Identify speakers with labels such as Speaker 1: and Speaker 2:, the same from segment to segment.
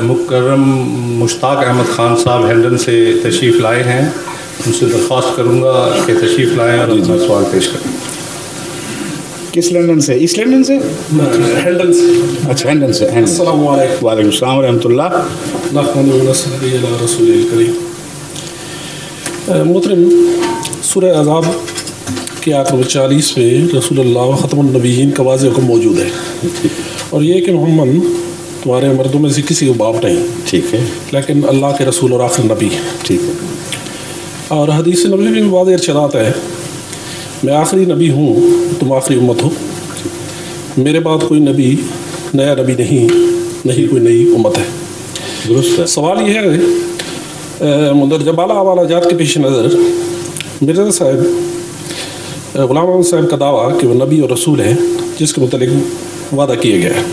Speaker 1: مکرم مشتاق احمد خان صاحب ہیلڈن سے تشریف لائے ہیں. ان سے درخواست کروں گا کہ تشریف لائیں اور اپنا سوال پیش کریں.
Speaker 2: کس لندن سے؟ ایسٹ لندن سے؟
Speaker 3: ہینڈن سے.
Speaker 2: اچھا ہینڈن سے.
Speaker 3: السلام علیکم.
Speaker 2: وعلیکم السلام ورحمۃ اللہ.
Speaker 3: نحمدہ و نصلی علی رسول الکریم. محترم، سورہ احزاب کے آیت نمبر 40 میں رسول اللہ ختم النبیین کا واضح حکم موجود ہے، اور یہ کہ محمد تمہارے مردوں میں سے کسی کو باپ نہیں.
Speaker 2: ٹھیک ہے.
Speaker 3: لیکن اللہ کے رسول اور آخر نبی.
Speaker 2: ٹھیک ہے.
Speaker 3: اور حدیث نبی میں واضح ارشادات ہے، میں آخری نبی ہوں، تم آخری امت ہو، میرے بعد کوئی نبی نیا نبی نہیں کوئی نئی امت ہے.
Speaker 2: درست ہے.
Speaker 3: سوال یہ ہے، مندرجہ بالا حوالہ جات کے پیش نظر مرزا صاحب غلام احمد صاحب کا دعویٰ کہ وہ نبی اور رسول ہیں جس کے متعلق وعدہ کیا گیا ہے،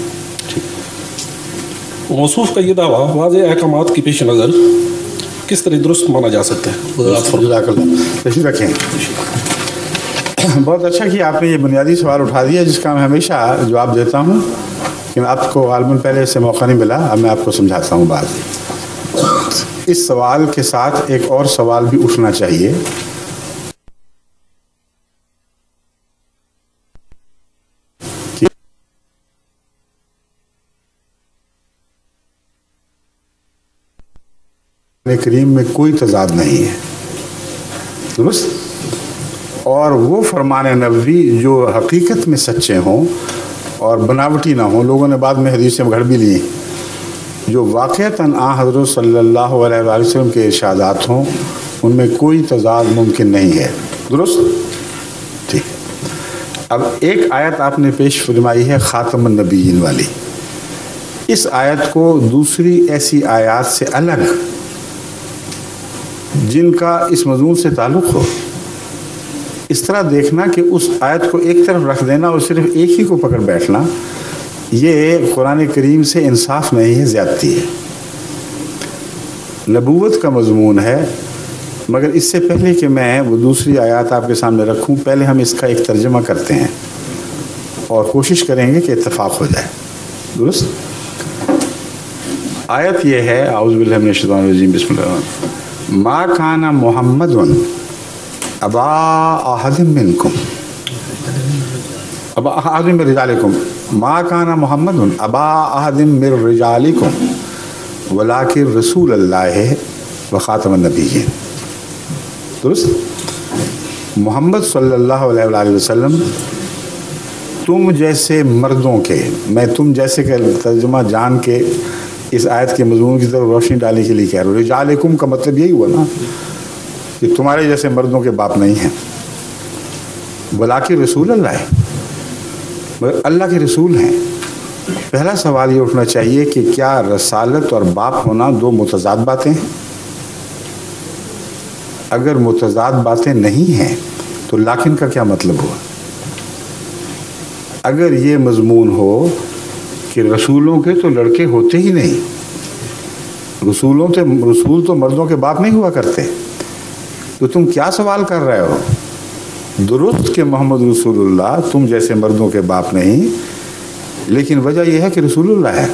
Speaker 3: موصوف کا یہ دعویٰ واضح احکامات کی پیش نظر کس طرح درست مانا جا سکتا ہے؟
Speaker 2: جزاک اللہ. تشریف رکھیں. بہت اچھا کہ آپ نے یہ بنیادی سوال اٹھا دیا جس کا میں ہمیشہ جواب دیتا ہوں، لیکن آپ کو غالباً پہلے سے موقع نہیں ملا. اب میں آپ کو سمجھاتا ہوں بات. اس سوال کے ساتھ ایک اور سوال بھی اٹھنا چاہیے. کریم میں کوئی تضاد نہیں ہے. درست. اور وہ فرمان نبوی جو حقیقت میں سچے ہوں اور بناوٹی نہ ہوں، لوگوں نے بعد میں حدیثیں گھڑ بھی لی، جو واقعتاً حضرت صلی اللہ علیہ وآلہ وسلم کے ارشادات ہوں، ان میں کوئی تضاد ممکن نہیں ہے. درست. ٹھیک. اب ایک آیت آپ نے پیش فرمائی ہے خاتم النبیین والی. اس آیت کو دوسری ایسی آیات سے الگ جن کا اس مضمون سے تعلق ہو، اس طرح دیکھنا کہ اس آیت کو ایک طرف رکھ دینا اور صرف ایک ہی کو پکڑ بیٹھنا، یہ قرآن کریم سے انصاف نہیں ہے، زیادتی ہے. نبوت کا مضمون ہے، مگر اس سے پہلے کہ میں وہ دوسری آیات آپ کے سامنے رکھوں، پہلے ہم اس کا ایک ترجمہ کرتے ہیں اور کوشش کریں گے کہ اتفاق ہو جائے. درست. آیت یہ ہے، اعوذ باللہ من الشیطان الرجیم، بسم اللہ الرحمن الرحیم. ما کان محمد ابا احد منکم ابا احد من رجالکم ما کان محمد ابا احد من رجالکم ولکن رسول اللہ وخاتم النبیین. درست. محمد صلی اللہ علیہ وآلہ وسلم تم جیسے مردوں کے، میں تم جیسے کا ترجمہ جان کے اس آیت کے مضمون کی طرف روشنی ڈالنے کے لیے کہہ رہا ہوں. رجالکم کا مطلب یہی ہوا نا کہ تمہارے جیسے مردوں کے باپ نہیں ہیں، بلاکہ رسول اللہ ہے، مگر اللہ کے رسول ہیں. پہلا سوال یہ اٹھنا چاہیے کہ کیا رسالت اور باپ ہونا دو متضاد باتیں ہیں؟ اگر متضاد باتیں نہیں ہیں تو لاکن کا کیا مطلب ہوا؟ اگر یہ مضمون ہو کہ رسولوں کے تو لڑکے ہوتے ہی نہیں، رسول تو مردوں کے باپ نہیں ہوا کرتے، تو تم کیا سوال کر رہے ہو؟ درست کہ محمد رسول اللہ تم جیسے مردوں کے باپ نہیں، لیکن وجہ یہ ہے کہ رسول اللہ ہے،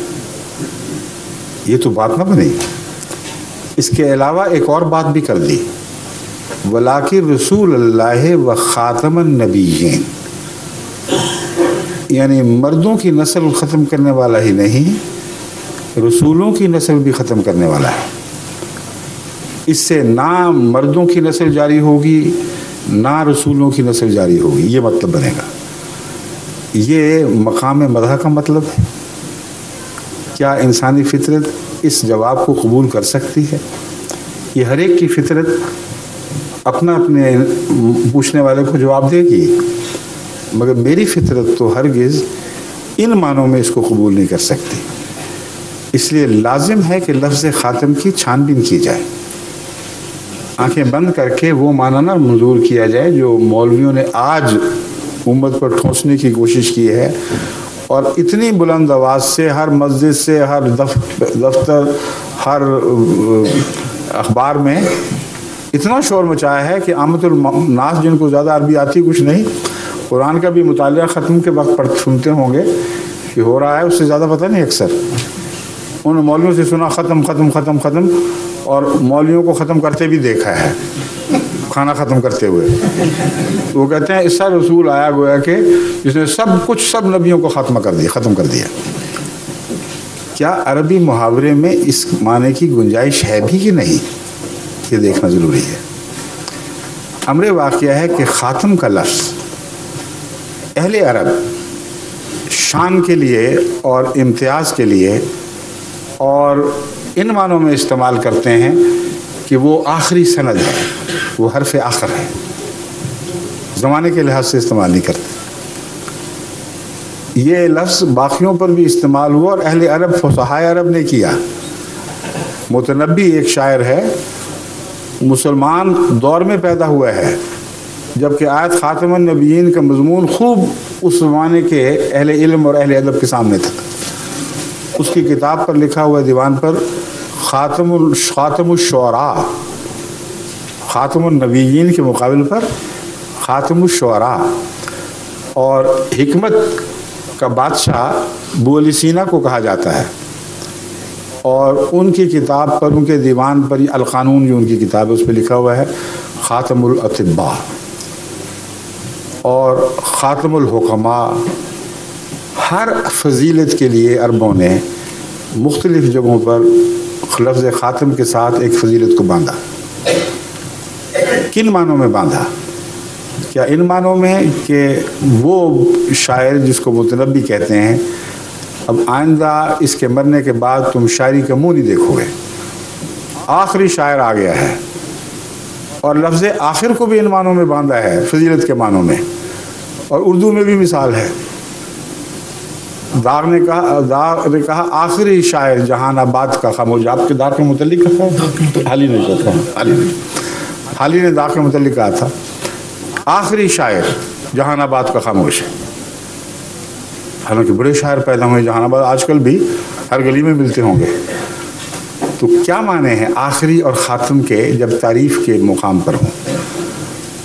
Speaker 2: یہ تو بات نہ بنی. اس کے علاوہ ایک اور بات بھی کر دی، ولاکن رسول اللہ و خاتم النبیین، یعنی مردوں کی نسل ختم کرنے والا ہی نہیں، رسولوں کی نسل بھی ختم کرنے والا ہے. اس سے نہ مردوں کی نسل جاری ہوگی نہ رسولوں کی نسل جاری ہوگی، یہ مطلب بنے گا. یہ مقام مدح کا مطلب ہے. کیا انسانی فطرت اس جواب کو قبول کر سکتی ہے؟ یہ ہر ایک کی فطرت اپنے پوچھنے والے کو جواب دے گی، مگر میری فطرت تو ہرگز ان معنوں میں اس کو قبول نہیں کر سکتی. اس لیے لازم ہے کہ لفظ خاتم کی چھان بین کی جائے، آنکھیں بند کر کے وہ معنی نہ منظور کیا جائے جو مولویوں نے آج امت پر ٹھونسنے کی کوشش کی ہے، اور اتنی بلند آواز سے ہر مسجد سے، ہر دفتر، ہر اخبار میں اتنا شور مچایا ہے کہ عامت الناس جن کو زیادہ عربی آتی کچھ نہیں، قرآن کا بھی مطالعہ ختم کے وقت پڑھ سنتے ہوں گے کہ ہو رہا ہے، اس سے زیادہ پتہ نہیں اکثر. ان مولویوں سے سنا ختم ختم ختم ختم، اور مولویوں کو ختم کرتے بھی دیکھا ہے، کھانا ختم کرتے ہوئے. تو وہ کہتے ہیں ایسا رسول آیا گویا کہ جس نے سب نبیوں کو ختم کر دیا. کیا عربی محاورے میں اس معنی کی گنجائش ہے بھی کہ نہیں، یہ دیکھنا ضروری ہے. امر واقعہ ہے کہ خاتم کا لفظ اہل عرب شان کے لیے اور امتیاز کے لیے اور ان معنوں میں استعمال کرتے ہیں کہ وہ آخری سند ہے، وہ حرف آخر ہے، زمانے کے لحاظ سے استعمال نہیں کرتے. یہ لفظ باقیوں پر بھی استعمال ہوا اور اہل عرب فصحائے عرب نے کیا. متنبی ایک شاعر ہے، مسلمان دور میں پیدا ہوا ہے جبکہ آیت خاتم النبیین کا مضمون خوب اس زمانے کے اہل علم اور اہل ادب کے سامنے تھا. اس کی کتاب پر لکھا ہوا دیوان پر خاتم الشعراء، خاتم النبیین کے مقابل پر خاتم الشعراء. اور حکمت کا بادشاہ ابو علی سینا کو کہا جاتا ہے، اور ان کی کتاب پر، ان کے دیوان پر، یہ القانون جو ان کی کتاب ہے اس پہ لکھا ہوا ہے خاتم الاطباء اور خاتم الحکماء. ہر فضیلت کے لیے عربوں نے مختلف جگہوں پر لفظ خاتم کے ساتھ ایک فضیلت کو باندھا. کن معنوں میں باندھا؟ کیا ان معنوں میں کہ وہ شاعر جس کو متنبی کہتے ہیں، اب آئندہ اس کے مرنے کے بعد تم شاعری کا منہ نہیں دیکھو گے، آخری شاعر آ گیا ہے. اور لفظ آخر کو بھی ان معنوں میں باندھا ہے، فضیلت کے معنوں میں. اور اردو میں بھی مثال ہے، داغ نے کہا آخری شاعر جہان آباد کا خاموش. آپ کے داغ کے متعلق کہا ہے، حالی نے داغ کے متعلق کہا تھا آخری شاعر جہان آباد کا خاموش ہے. حالانکہ بڑے شاعر پیدا ہوئے جہان آباد، آج کل بھی ہر گلی میں ملتے ہوں گے. تو کیا معنی ہیں آخری اور خاتم کے جب تعریف کے مقام پر ہوں؟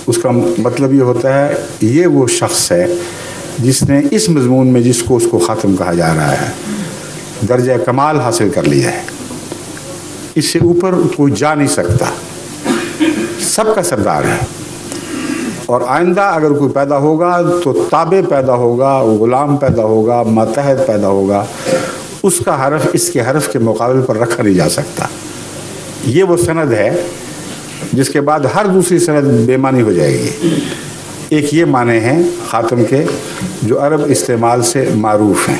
Speaker 2: اس کا مطلب یہ ہوتا ہے یہ وہ شخص ہے جس نے اس مضمون میں جس کو اس کو خاتم کہا جا رہا ہے درجہ کمال حاصل کر لیا ہے. اس سے اوپر کوئی جا نہیں سکتا، سب کا سردار ہے. اور آئندہ اگر کوئی پیدا ہوگا تو تابع پیدا ہوگا، غلام پیدا ہوگا، ماتحت پیدا ہوگا. اس کا حرف اس کے حرف کے مقابل پر رکھا نہیں جا سکتا. یہ وہ سند ہے جس کے بعد ہر دوسری سند بے معنی ہو جائے گی. ایک یہ معنی ہیں خاتم کے جو عرب استعمال سے معروف ہیں.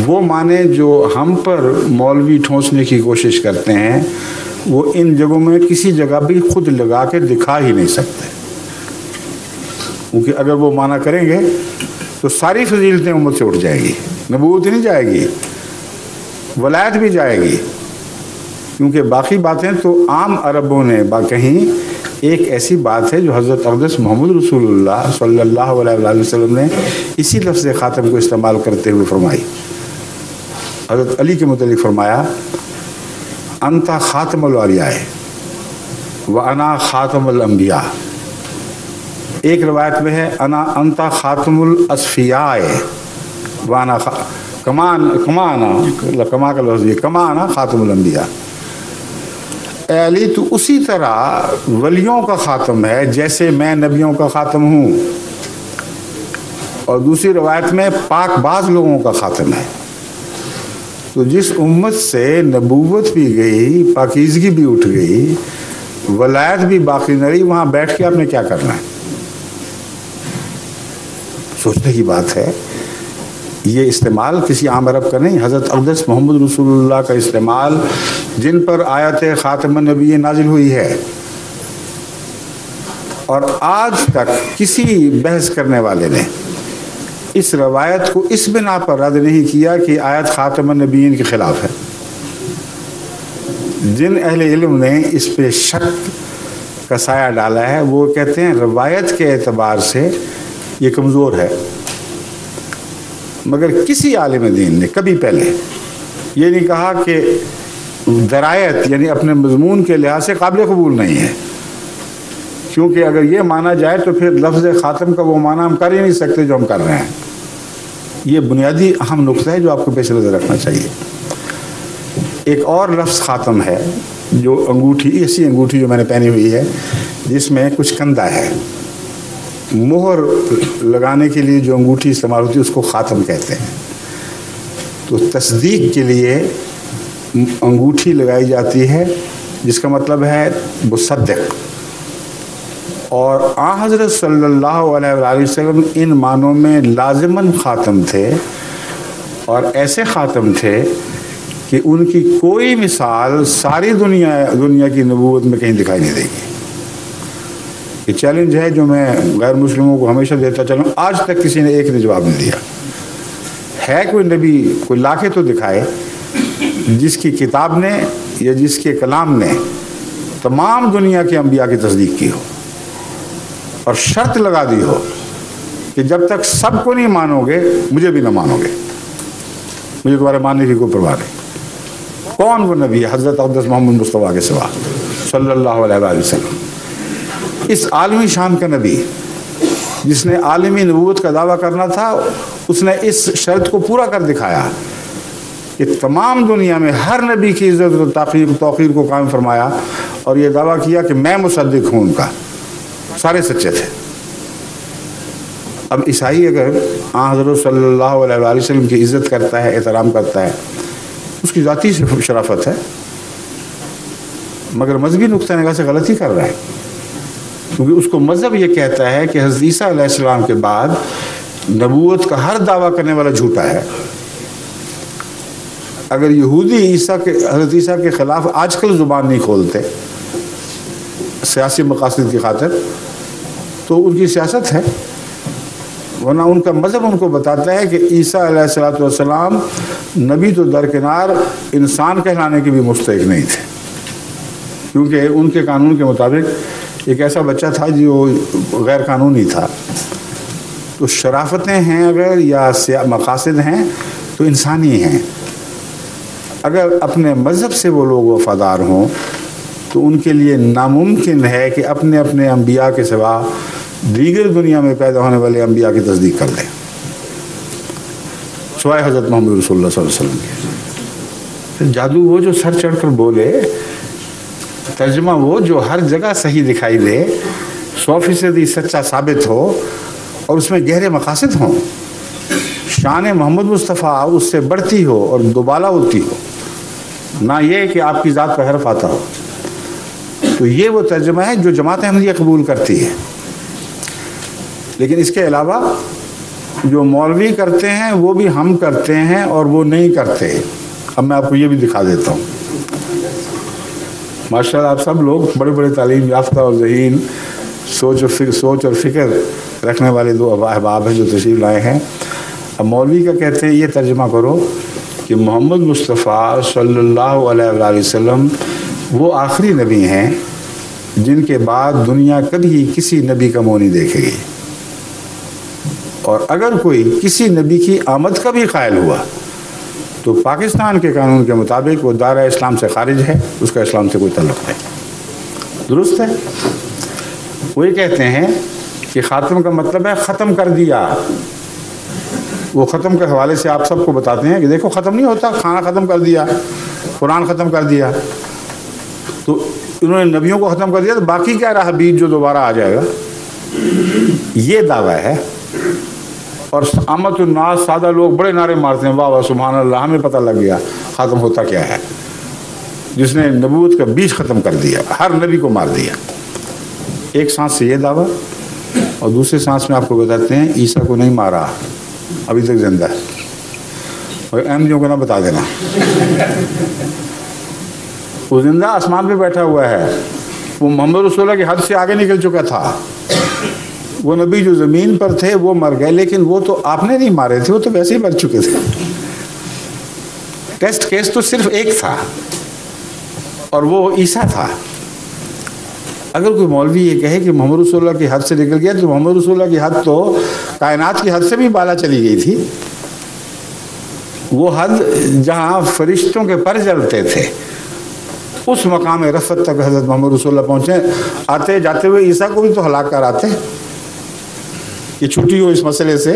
Speaker 2: وہ معنی جو ہم پر مولوی ٹھونسنے کی کوشش کرتے ہیں وہ ان جگہوں میں کسی جگہ بھی خود لگا کے دکھا ہی نہیں سکتے، کیونکہ اگر وہ معنی کریں گے تو ساری فضیلتیں امت سے اٹھ جائے گی. نبوت نہیں جائے گی، ولایت بھی جائے گی، کیونکہ باقی باتیں تو عام عربوں نے کہیں. ایک ایسی بات ہے جو حضرت اقدس محمد رسول اللہ صلی اللہ علیہ وسلم نے اسی لفظ خاتم کو استعمال کرتے ہوئے فرمائی. حضرت علی کے متعلق فرمایا انت خاتم الاولیاء وانا خاتم الانبیاء. ایک روایت میں ہے انت خاتم الاصفیاء وانا کما کا لفظ یہ کما انا خاتم الانبیاء. اے علی تو اسی طرح ولیوں کا خاتم ہے جیسے میں نبیوں کا خاتم ہوں. اور دوسری روایت میں پاک باز لوگوں کا خاتم ہے. تو جس امت سے نبوت بھی گئی، پاکیزگی بھی اٹھ گئی، ولایت بھی باقی نہ رہی، وہاں بیٹھ کے آپ نے کیا کرنا ہے؟ سوچنے کی بات ہے. یہ استعمال کسی عام عرب کا نہیں، حضرت اقدس محمد رسول اللہ کا استعمال جن پر آیت خاتم النبی نازل ہوئی ہے. اور آج تک کسی بحث کرنے والے نے اس روایت کو اس بنا پر رد نہیں کیا کہ آیت خاتم النبیین کے خلاف ہے. جن اہل علم نے اس پہ شک کا سایہ ڈالا ہے وہ کہتے ہیں روایت کے اعتبار سے یہ کمزور ہے. مگر کسی عالم دین نے کبھی پہلے یہ نہیں کہا کہ درایت یعنی اپنے مضمون کے لحاظ سے قابل قبول نہیں ہے، کیونکہ اگر یہ مانا جائے تو پھر لفظ خاتم کا وہ معنی ہم کر ہی نہیں سکتے جو ہم کر رہے ہیں. یہ بنیادی اہم نقطہ ہے جو آپ کو پیش نظر رکھنا چاہیے. ایک اور لفظ خاتم ہے جو انگوٹھی، ایسی انگوٹھی جو میں نے پہنی ہوئی ہے جس میں کچھ کندہ ہے، مہر لگانے کے لیے جو انگوٹھی استعمال ہوتی ہے اس کو خاتم کہتے ہیں۔ تو تصدیق کے لیے انگوٹھی لگائی جاتی ہے جس کا مطلب ہے مصدق، اور آن حضرت صلی اللہ علیہ وآلہ وسلم ان معنوں میں لازماً خاتم تھے، اور ایسے خاتم تھے کہ ان کی کوئی مثال ساری دنیا کی نبوت میں کہیں دکھائی نہیں دے گی۔ یہ چیلنج ہے جو میں غیر مسلموں کو ہمیشہ دیتا چلوں، آج تک کسی نے ایک نے جواب نہیں دیا ہے۔ کوئی نبی کوئی لا کے تو دکھائے جس کی کتاب نے یا جس کے کلام نے تمام دنیا کے انبیاء کی تصدیق کی ہو اور شرط لگا دی ہو کہ جب تک سب کو نہیں مانو گے مجھے بھی نہ مانو گے، مجھے تمہارے ماننے کی کوئی پرواہ نہیں۔ کون وہ نبی ہے؟ حضرت اقدس محمد مصطفیٰ کے سوا صلی اللہ علیہ وآلہ وسلم، اس عالمی شان کا نبی جس نے عالمی نبوت کا دعویٰ کرنا تھا، اس نے اس شرط کو پورا کر دکھایا کہ تمام دنیا میں ہر نبی کی عزت و توقیر کو قائم فرمایا، اور یہ دعویٰ کیا کہ میں مصدق ہوں ان کا۔ سارے سچے تھے۔ اب عیسائی اگر حضرت صلی اللہ علیہ وآلہ وسلم کی عزت کرتا ہے، احترام کرتا ہے، اس کی ذاتی شرافت ہے، مگر مذہبی نقطہ نگاہ سے غلطی کر رہا ہے، کیونکہ اس کو مذہب یہ کہتا ہے کہ حضرت عیسیٰ علیہ السلام کے بعد نبوت کا ہر دعویٰ کرنے والا جھوٹا ہے۔ اگر یہودی حضرت عیسیٰ کے خلاف آج کل زبان نہیں کھولتے سیاسی مقاصد کی خاطر تو ان کی سیاست ہے، ورنہ ان کا مذہب ان کو بتاتا ہے کہ عیسیٰ علیہ السلام نبی تو درکنار انسان کہلانے کے بھی مستحق نہیں تھے، کیونکہ ان کے قانون کے مطابق ایک ایسا بچہ تھا جو غیر قانونی تھا۔ تو شرافتیں ہیں اگر یا مقاصد ہیں تو انسانی ہیں۔ اگر اپنے مذہب سے وہ لوگ وفادار ہوں تو ان کے لیے ناممکن ہے کہ اپنے اپنے انبیاء کے سوا دیگر دنیا میں پیدا ہونے والے انبیاء کی تصدیق کر دیں، سوائے حضرت محمد رسول اللہ صلی اللہ علیہ وسلم کے۔ پھر جادو وہ جو سر چڑھ کر بولے، ترجمہ وہ جو ہر جگہ صحیح دکھائی دے، 100% سچا ثابت ہو اور اس میں گہرے مقاصد ہوں، شان محمد مصطفیٰ اس سے بڑھتی ہو اور دوبالا ہوتی ہو، نہ یہ کہ آپ کی ذات پہ حرف آتا ہو۔ تو یہ وہ ترجمہ ہے جو جماعت احمدیہ قبول کرتی ہے۔ لیکن اس کے علاوہ جو مولوی کرتے ہیں وہ بھی ہم کرتے ہیں اور وہ نہیں کرتے۔ اب میں آپ کو یہ بھی دکھا دیتا ہوں۔ ماشاءاللہ آپ سب لوگ بڑے بڑے تعلیم یافتہ اور ذہین سوچ اور فکر رکھنے والے دو احباب ہیں جو تشریف لائے ہیں۔ اب مولوی کا کہتے ہیں یہ ترجمہ کرو کہ محمد مصطفیٰ صلی اللہ علیہ وآلہ وسلم وہ آخری نبی ہیں جن کے بعد دنیا کبھی کسی نبی کا منہ نہیں دیکھے گی، اور اگر کوئی کسی نبی کی آمد کا بھی قائل ہوا تو پاکستان کے قانون کے مطابق وہ دائرہ اسلام سے خارج ہے، اس کا اسلام سے کوئی تعلق نہیں۔ درست ہے؟ وہ یہ کہتے ہیں کہ خاتم کا مطلب ہے ختم کر دیا۔ وہ ختم کے حوالے سے آپ سب کو بتاتے ہیں کہ دیکھو ختم نہیں ہوتا، کھانا ختم کر دیا، قرآن ختم کر دیا، تو انہوں نے نبیوں کو ختم کر دیا، تو باقی کیا رہا بیج جو دوبارہ آ جائے گا؟ یہ دعویٰ ہے۔ اور عامت الناس سادہ لوگ بڑے نعرے مارتے ہیں، واہ واہ سبحان اللہ، ہمیں پتہ لگ گیا ختم ہوتا کیا ہے۔ جس نے نبوت کا بیج ختم کر دیا، ہر نبی کو مار دیا۔ ایک سانس سے یہ دعویٰ، اور دوسرے سانس میں آپ کو بتاتے ہیں عیسیٰ کو نہیں مارا، ابھی تک زندہ ہے، اور احمدیوں کو نہ بتا دینا، وہ زندہ آسمان پہ بیٹھا ہوا ہے، وہ محمد رسول اللہ کی حد سے آگے نکل چکا تھا۔ وہ نبی جو زمین پر تھے وہ مر گئے، لیکن وہ تو آپ نے نہیں مارے تھے، وہ تو ویسے ہی مر چکے تھے۔ ٹیسٹ کیس تو صرف ایک تھا اور وہ عیسیٰ تھا۔ اگر کوئی مولوی یہ کہے کہ محمد رسول اللہ کی حد سے نکل گیا، تو محمد رسول اللہ کی حد تو کائنات کی حد سے بھی بالا چلی گئی تھی۔ وہ حد جہاں فرشتوں کے پر جلتے تھے، اس مقام رفعت تک حضرت محمد رسول اللہ پہنچے۔ آتے جاتے ہوئے عیسیٰ کو بھی تو ہلاک کر آتے کہ چھٹی ہو اس مسئلے سے۔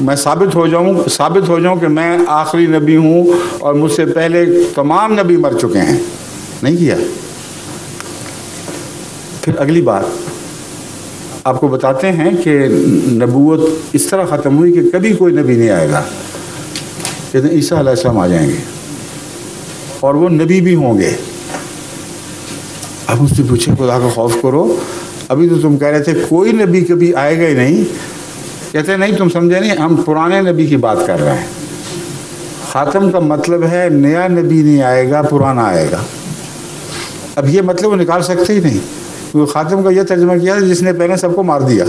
Speaker 2: میں ثابت ہو جاؤں کہ میں آخری نبی ہوں اور مجھ سے پہلے تمام نبی مر چکے ہیں. نہیں کیا. پھر اگلی بات آپ کو بتاتے ہیں کہ نبوت اس طرح ختم ہوئی کہ کبھی کوئی نبی نہیں آئے گا. کہتے ہیں عیسیٰ علیہ السلام آ جائیں گے اور وہ نبی بھی ہوں گے. اب اس سے پوچھے خدا کا خوف کرو, ابھی تو تم کہہ رہے تھے کوئی نبی کبھی آئے گا ہی نہیں. کہتے ہیں نہیں, تم سمجھے نہیں, ہم پرانے نبی کی بات کر رہے ہیں. خاتم کا مطلب ہے نیا نبی نہیں آئے گا, پرانا آئے گا. اب یہ مطلب وہ نکال سکتے ہی نہیں, کیونکہ خاتم کا یہ ترجمہ کیا جس نے پہلے سب کو مار دیا,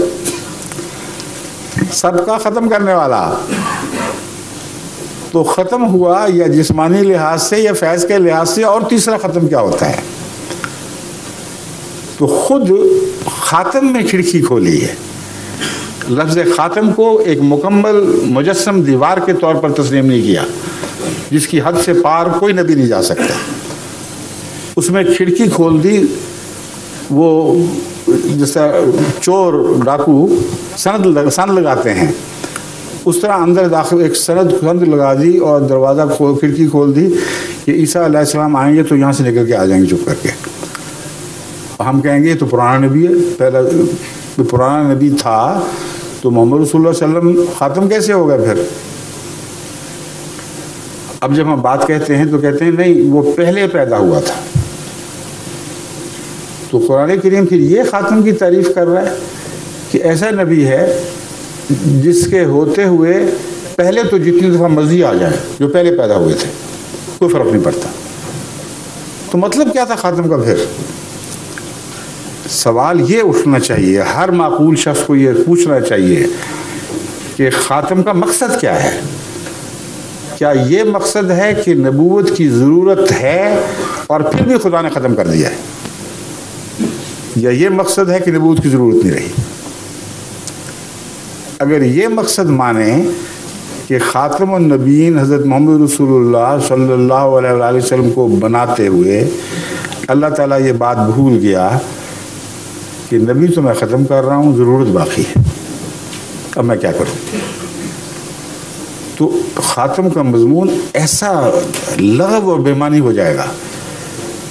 Speaker 2: سب کا ختم کرنے والا. تو ختم ہوا یا جسمانی لحاظ سے یا فیض کے لحاظ سے, اور تیسرا ختم کیا ہوتا ہے؟ تو خود خاتم میں کھڑکی کھولی ہے. لفظ خاتم کو ایک مکمل مجسم دیوار کے طور پر تسلیم نہیں کیا جس کی حد سے پار کوئی نبی نہیں جا سکتا. اس میں کھڑکی کھول دی. وہ جیسا چور ڈاکو سند لگاتے ہیں, اس طرح اندر داخل ایک سند لگا دی اور دروازہ کھڑکی کھول دی کہ عیسیٰ علیہ السلام آئیں گے تو یہاں سے نکل کے آ جائیں گے چپ کر کے. ہم کہیں گے یہ تو پرانا نبی ہے, پہلا پرانا نبی تھا تو محمد رسول اللہ صلی اللہ علیہ وسلم خاتم کیسے ہوگا پھر؟ اب جب ہم بات کہتے ہیں تو کہتے ہیں نہیں, وہ پہلے پیدا ہوا تھا. تو قرآن کریم پھر یہ خاتم کی تعریف کر رہا ہے کہ ایسا نبی ہے جس کے ہوتے ہوئے پہلے تو جتنی دفعہ مرضی آ جائے جو پہلے پیدا ہوئے تھے, کوئی فرق نہیں پڑتا. تو مطلب کیا تھا خاتم کا؟ پھر سوال یہ اٹھنا چاہیے, ہر معقول شخص کو یہ پوچھنا چاہیے کہ خاتم کا مقصد کیا ہے. کیا یہ مقصد ہے کہ نبوت کی ضرورت ہے اور پھر بھی خدا نے ختم کر دیا ہے, یا یہ مقصد ہے کہ نبوت کی ضرورت نہیں رہی؟ اگر یہ مقصد مانیں کہ خاتم النبیین حضرت محمد رسول اللہ صلی اللہ علیہ وآلہ وسلم کو بناتے ہوئے اللہ تعالیٰ یہ بات بھول گیا کہ نبی تو میں ختم کر رہا ہوں, ضرورت باقی ہے, اب میں کیا کروں؟ تو خاتم کا مضمون ایسا لغو اور بے معنی ہو جائے گا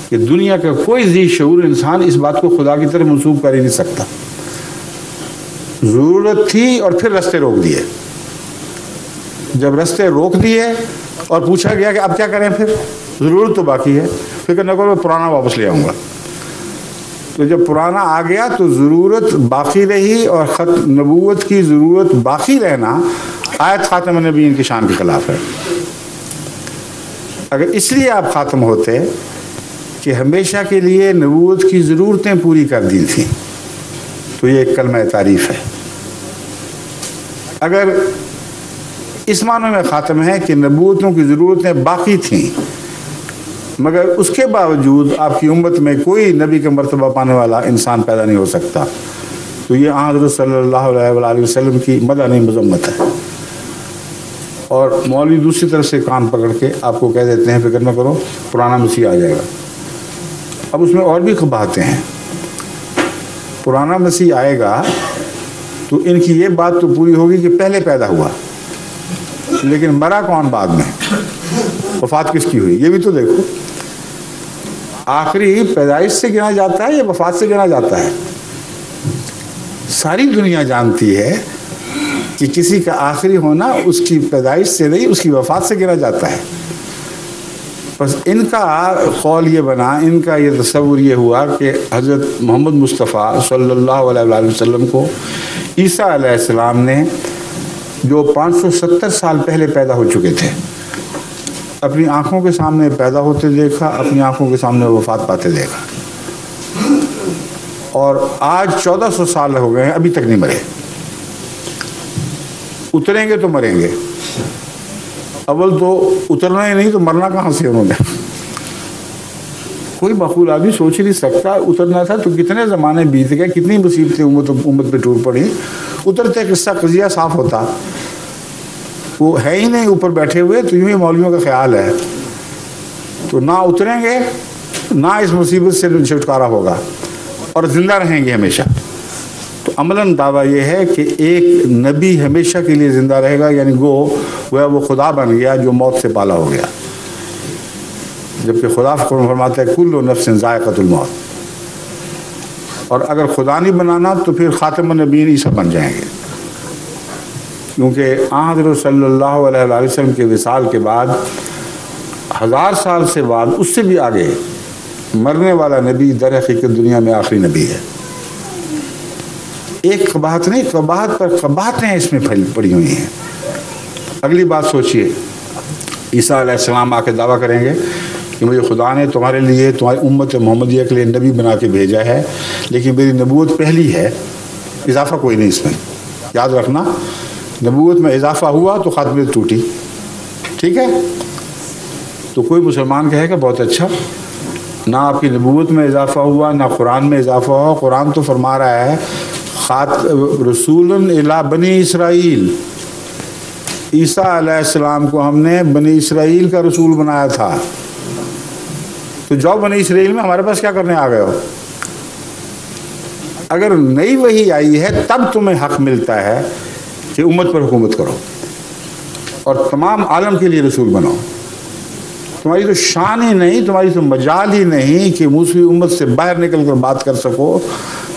Speaker 2: کہ دنیا کا کوئی ذی شعور انسان اس بات کو خدا کی طرف منسوب کر ہی نہیں سکتا. ضرورت تھی اور پھر رستے روک دیے. جب رستے روک دیے اور پوچھا گیا کہ اب کیا کریں, پھر ضرورت تو باقی ہے, فکر نہ کرو میں پرانا واپس لے آؤں گا. تو جب پرانا آ گیا تو ضرورت باقی رہی, اور نبوت کی ضرورت باقی رہنا آیت خاتم النبیین کی شان کے خلاف ہے. اگر اس لیے آپ خاتم ہوتے کہ ہمیشہ کے لیے نبوت کی ضرورتیں پوری کر دی تھیں تو یہ ایک کلمہ تعریف ہے. اگر اس معنی میں خاتم ہے کہ نبوتوں کی ضرورتیں باقی تھیں مگر اس کے باوجود آپ کی امت میں کوئی نبی کا مرتبہ پانے والا انسان پیدا نہیں ہو سکتا, تو یہ حضرت صلی اللہ علیہ وآلہ وسلم کی مدح نہیں مذمت ہے. اور مولوی دوسری طرف سے کان پکڑ کے آپ کو کہہ دیتے ہیں فکر نہ کرو پرانا مسیح آ جائے گا. اب اس میں اور بھی باتیں ہیں. پرانا مسیح آئے گا تو ان کی یہ بات تو پوری ہوگی کہ پہلے پیدا ہوا, لیکن مرا کون بعد میں, وفات کس کی ہوئی یہ بھی تو دیکھو. آخری پیدائش سے گنا جاتا ہے یا وفات سے گنا جاتا ہے؟ ساری دنیا جانتی ہے کہ کسی کا آخری ہونا اس کی پیدائش سے نہیں, اس کی وفات سے گنا جاتا ہے. بس ان کا قول یہ بنا, ان کا یہ تصور یہ ہوا کہ حضرت محمد مصطفیٰ صلی اللہ علیہ وآلہ وسلم کو عیسیٰ علیہ السلام نے جو 570 سال پہلے پیدا ہو چکے تھے اپنی آنکھوں کے سامنے پیدا ہوتے دیکھا, اپنی آنکھوں کے سامنے وفات پاتے دیکھا, اور آج 1400 سال ہو گئے ہیں ابھی تک نہیں مرے. اتریں گے تو مریں گے, اول تو اترنا ہی نہیں تو مرنا کہاں سے انہوں نے. کوئی معقول آدمی سوچ ہی نہیں سکتا. اترنا تھا تو کتنے زمانے بیت گئے, کتنی مصیبتیں امت پہ ٹوٹ پڑی. اترتے قصہ قضیہ صاف ہوتا, وہ ہے ہی نہیں اوپر بیٹھے ہوئے, تو یوں ہی مولویوں کا خیال ہے. تو نہ اتریں گے نہ اس مصیبت سے چھٹکارا ہوگا اور زندہ رہیں گے ہمیشہ. تو عملاً دعویٰ یہ ہے کہ ایک نبی ہمیشہ کے لیے زندہ رہے گا، یعنی گویا وہ خدا بن گیا جو موت سے پالا ہو گیا، جبکہ خدا فرماتا ہے کل نفس ذائقۃ الموت. اور اگر خدا نہیں بنانا تو پھر خاتم النبیین عیسیٰ بن جائیں گے، کیونکہ حضرت صلی اللہ علیہ وسلم کے وصال کے بعد 1000 سال سے بعد اس سے بھی آگے مرنے والا نبی در حقیقت دنیا میں آخری نبی ہے. ایک قباحت نہیں، قباحت پر قباحتیں اس میں پڑی ہوئی ہیں. اگلی بات سوچئے، عیسیٰ علیہ السلام آ کے دعویٰ کریں گے کہ مجھے خدا نے تمہارے لیے، تمہاری امت محمدیہ کے لیے نبی بنا کے بھیجا ہے، لیکن میری نبوت پہلی ہے، اضافہ کوئی نہیں اس میں. یاد رکھنا، نبوت میں اضافہ ہوا تو خاتمیت ٹوٹی. ٹھیک ہے؟ تو کوئی مسلمان کہے گا بہت اچھا، نہ آپ کی نبوت میں اضافہ ہوا، نہ قرآن میں اضافہ ہوا. قرآن تو فرما رہا ہے رسول الی بنی اسرائیل، عیسیٰ علیہ السلام کو ہم نے بنی اسرائیل کا رسول بنایا تھا. تو جاؤ بنی اسرائیل میں ہمارے پاس کیا کرنے آ گئے ہو؟ اگر نئی وحی آئی ہے تب تمہیں حق ملتا ہے کہ امت پر حکومت کرو اور تمام عالم کے لیے رسول بناؤ. تمہاری تو شان ہی نہیں، تمہاری تو مجال ہی نہیں کہ موسوی امت سے باہر نکل کر بات کر سکو.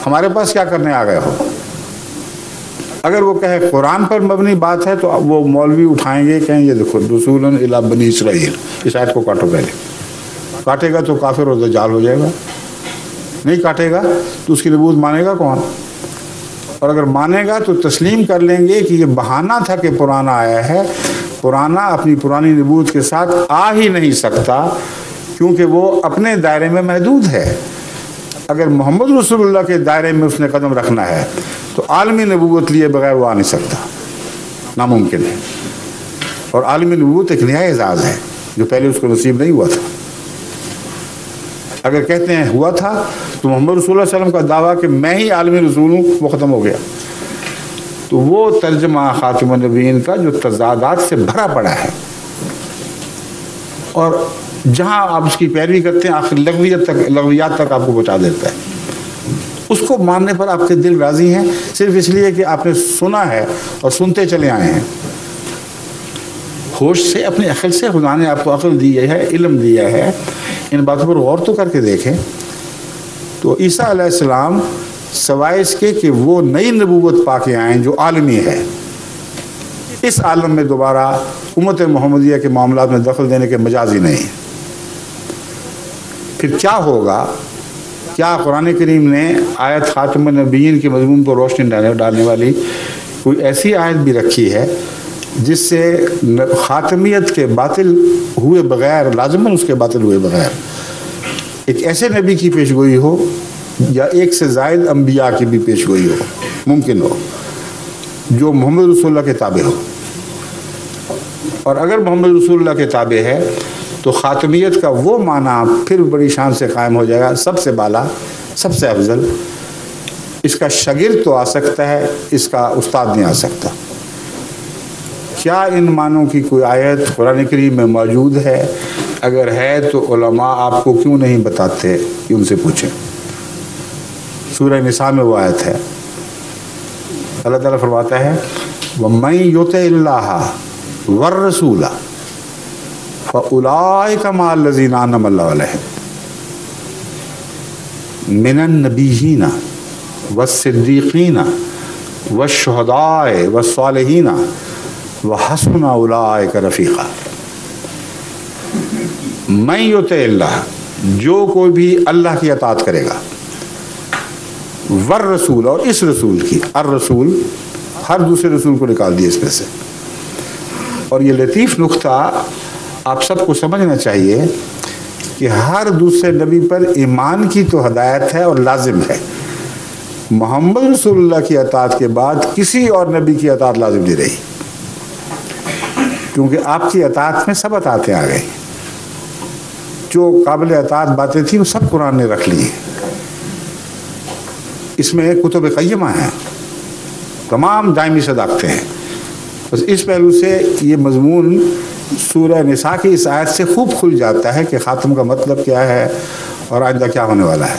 Speaker 2: ہمارے پاس کیا کرنے آ گئے ہو؟ اگر وہ کہے قرآن پر مبنی بات ہے تو وہ مولوی اٹھائیں گے، کہیں یہ دیکھو رسول الی بنی اسرائیل، اس آیت کو کاٹو. پہلے کاٹے گا تو کافر و دجال ہو جائے گا، نہیں کاٹے گا تو اس کی نبوت مانے گا کون؟ اور اگر مانے گا تو تسلیم کر لیں گے کہ یہ بہانہ تھا کہ پرانا آیا ہے. پرانا اپنی پرانی نبوت کے ساتھ آ ہی نہیں سکتا، کیونکہ وہ اپنے دائرے میں محدود ہے. اگر محمد رسول اللہ کے دائرے میں اس نے قدم رکھنا ہے تو عالمی نبوت لیے بغیر وہ آ نہیں سکتا، ناممکن ہے. اور عالمی نبوت ایک نیا اعزاز ہے جو پہلے اس کو نصیب نہیں ہوا تھا. اگر کہتے ہیں ہوا تھا تو محمد رسول اللہ علیہ وسلم کا دعویٰ کہ میں ہی عالمی رسول ہوں وہ ختم ہو گیا. تو وہ ترجمہ خاتم النبیین کا جو تضادات سے بھرا پڑا ہے، اور جہاں آپ اس کی پیروی کرتے ہیں آخر لغویات تک آپ کو پہنچا دیتا ہے. اس کو ماننے پر آپ کے دل راضی ہیں صرف اس لیے کہ آپ نے سنا ہے اور سنتے چلے آئے ہیں. ہوش سے، اپنی عقل سے خدا نے آپ کو عقل دی ہے، علم دیا ہے. ان باتوں پر غور تو کر کے دیکھیں. تو عیسیٰ علیہ السلام سوائے اس کے کہ وہ نئی نبوت پا کے آئیں جو عالمی ہے، اس عالم میں دوبارہ امت محمدیہ کے معاملات میں دخل دینے کے مجاز ہی نہیں. پھر کیا ہوگا؟ کیا قرآن کریم نے آیت خاتم النبیین کے مضمون پر روشنی ڈالنے والی کوئی ایسی آیت بھی رکھی ہے جس سے خاتمیت کے باطل ہوئے بغیر، لازماً اس کے باطل ہوئے بغیر، ایک ایسے نبی کی پیشگوئی ہو یا ایک سے زائد انبیاء کی بھی پیشگوئی ہو، ممکن ہو، جو محمد رسول اللہ کے تابع ہو؟ اور اگر محمد رسول اللہ کے تابع ہے تو خاتمیت کا وہ معنی پھر بڑی شان سے قائم ہو جائے گا، سب سے بالا، سب سے افضل. اس کا شاگرد تو آ سکتا ہے، اس کا استاد نہیں آ سکتا. کیا ان معنوں کی کوئی آیت قرآن کریم میں موجود ہے؟ اگر ہے تو علماء آپ کو کیوں نہیں بتاتے کہ ان سے پوچھیں. سورہ نساء میں وہ آیت ہے، اللہ تعالیٰ فرماتا ہے وَمَن يُطِعِ اللَّهَ وَالرَّسُولَ فَأُولَٰئِكَ مَعَ الَّذِينَ أَنْعَمَ اللَّهُ عَلَيْهِمْ مِنَ النَّبِيِّينَ وَالصِّدِّيقِينَ وَالشُّهَدَاءِ وَالصَّالِحِينَ وَحَسُنَ أُولَٰئِكَ رَفِيقًا. مَن يُطِعِ اللَّهَ، جو کوئی بھی اللہ کی اطاعت کرے گا، والرسول، اور اس رسول کی، الرسول ہر دوسرے رسول کو نکال دیا اس میں سے. اور یہ لطیف نقطہ آپ سب کو سمجھنا چاہیے کہ ہر دوسرے نبی پر ایمان کی تو ہدایت ہے اور لازم ہے. محمد رسول اللہ کی اطاعت کے بعد کسی اور نبی کی اطاعت لازم نہیں رہی، کیونکہ آپ کی اطاعت میں سب اطاعتیں آ گئی. جو قابل اطاعت باتیں تھیں وہ سب قرآن نے رکھ لی ہیں. اس میں کتب قیمہ ہیں، تمام دائمی صداقتیں ہیں. بس اس پہلو سے یہ مضمون سورہ نساء کی اس آیت سے خوب کھل جاتا ہے کہ خاتم کا مطلب کیا ہے اور آئندہ کیا ہونے والا ہے.